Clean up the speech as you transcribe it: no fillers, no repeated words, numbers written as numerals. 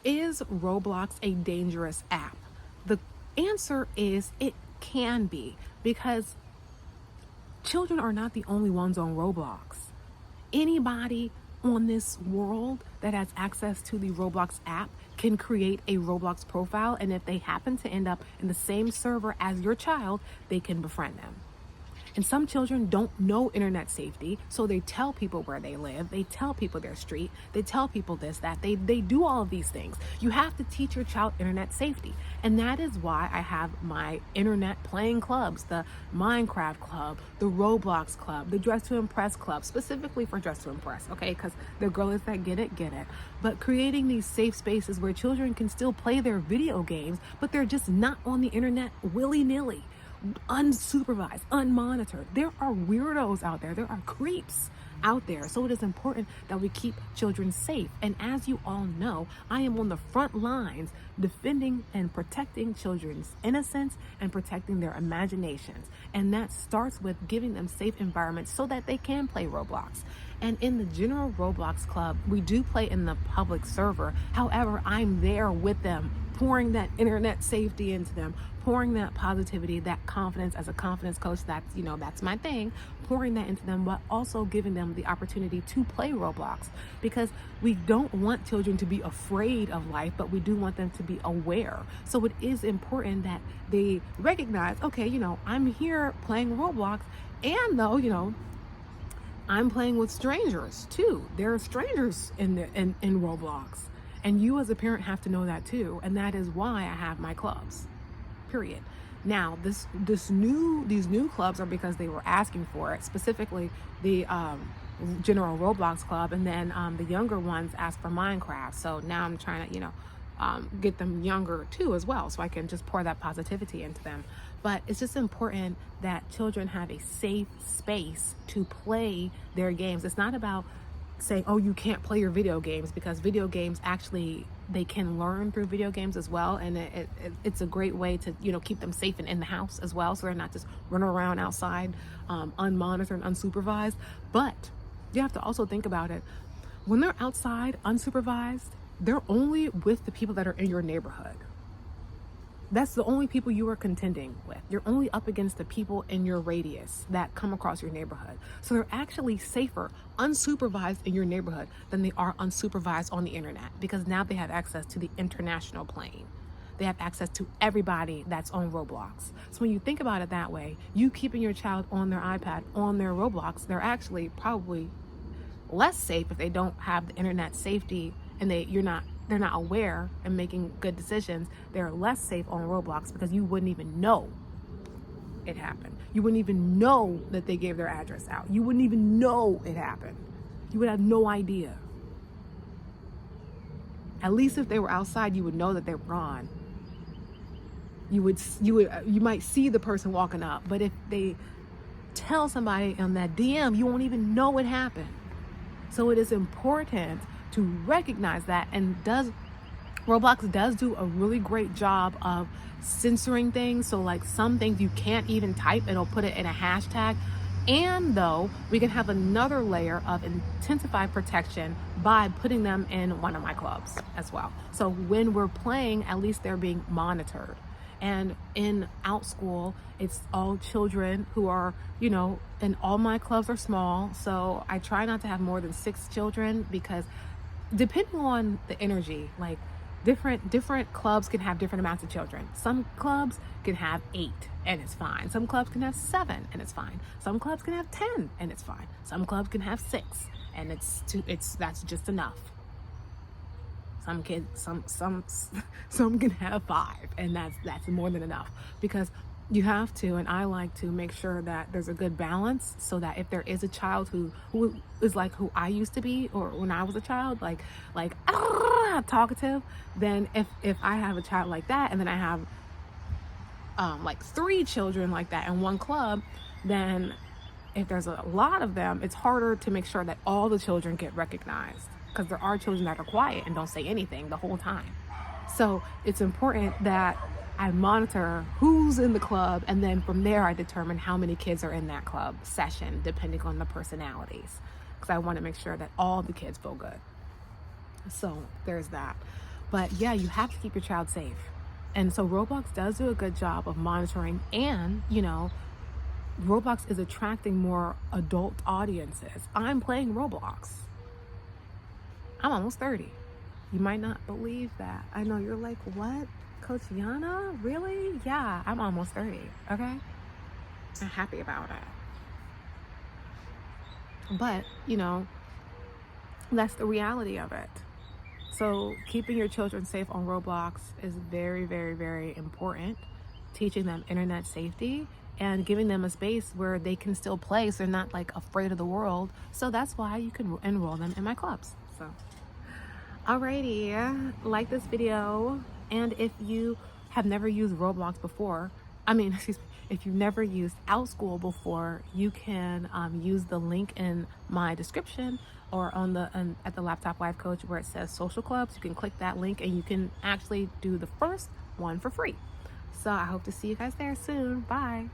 Is Roblox a dangerous app? The answer is it can be, because children are not the only ones on Roblox. Anybody on this world that has access to the Roblox app can create a Roblox profile, and if they happen to end up in the same server as your child, they can befriend them. And some children don't know internet safety, so they tell people where they live, they tell people their street, they tell people this, that, they do all of these things. You have to teach your child internet safety. And that is why I have my internet playing clubs, the Minecraft club, the Roblox club, the Dress to Impress club, specifically for Dress to Impress, okay? Because the girls that get it, get it. But creating these safe spaces where children can still play their video games, but they're just not on the internet willy-nilly, unsupervised, unmonitored. There are weirdos out there. There are creeps out there. So it is important that we keep children safe. And as you all know, I am on the front lines defending and protecting children's innocence and protecting their imaginations. And that starts with giving them safe environments so that they can play Roblox. And in the general Roblox club, we do play in the public server. However, I'm there with them, pouring that internet safety into them, pouring that positivity, that confidence. As a confidence coach, that's my thing, pouring that into them, but also giving them the opportunity to play Roblox, because we don't want children to be afraid of life, but we do want them to be aware. So it is important that they recognize, okay, I'm here playing Roblox, and though, I'm playing with strangers too. There are strangers in Roblox. And you as a parent have to know that too. And that is why I have my clubs, period. Now, these new clubs are because they were asking for it, specifically the general Roblox club. And then the younger ones asked for Minecraft. So now I'm trying to, get them younger too as well, so I can just pour that positivity into them. But it's just important that children have a safe space to play their games. It's not about saying, oh, you can't play your video games, because video games actually, they can learn through video games as well. And it's a great way to, keep them safe and in the house as well, so they're not just running around outside unmonitored and unsupervised. But you have to also think about it. When they're outside unsupervised, they're only with the people that are in your neighborhood. That's the only people you are contending with. You're only up against the people in your radius that come across your neighborhood. So they're actually safer unsupervised in your neighborhood than they are unsupervised on the internet, because now they have access to the international plane. They have access to everybody that's on Roblox. So when you think about it that way, you keeping your child on their iPad, on their Roblox, they're actually probably less safe if they don't have the internet safety and they're not aware and making good decisions. They're less safe on Roblox because you wouldn't even know it happened. You wouldn't even know that they gave their address out. You wouldn't even know it happened. You would have no idea. At least if they were outside, you would know that they were gone. You might see the person walking up, but if they tell somebody on that DM, you won't even know it happened. So it is important to recognize that, and Roblox does do a really great job of censoring things. So like some things you can't even type, it'll put it in a hashtag. And though we can have another layer of intensified protection by putting them in one of my clubs as well. So when we're playing, at least they're being monitored. And in OutSchool, it's all children who are, and all my clubs are small. So I try not to have more than 6 children, because depending on the energy, like different clubs can have different amounts of children. Some clubs can have 8 and it's fine. Some clubs can have 7 and it's fine. Some clubs can have 10 and it's fine. Some clubs can have 6 and that's just enough. Some can have 5 and that's more than enough, because you have to, and I like to make sure that there's a good balance, so that if there is a child who is like who I used to be, or when I was a child, like talkative, then if I have a child like that, and then I have like 3 children like that in one club, then if there's a lot of them, it's harder to make sure that all the children get recognized, because there are children that are quiet and don't say anything the whole time. So it's important that I monitor who's in the club, and then from there I determine how many kids are in that club session, depending on the personalities, because I want to make sure that all the kids feel good. So there's that. But yeah, you have to keep your child safe. And so Roblox does do a good job of monitoring, and Roblox is attracting more adult audiences. I'm playing Roblox. I'm almost 30. You might not believe that. I know you're like, what? Coach Yana? Really? Yeah, I'm almost 30. Okay? I'm happy about it. But, that's the reality of it. So keeping your children safe on Roblox is very, very, very important. Teaching them internet safety and giving them a space where they can still play so they're not like afraid of the world. So that's why you can enroll them in my clubs. So alrighty, like this video. And if you have never used Roblox before, excuse me, if you've never used OutSchool before, you can use the link in my description or at the Laptop Life Coach where it says social clubs. You can click that link and you can actually do the first one for free. So I hope to see you guys there soon. Bye.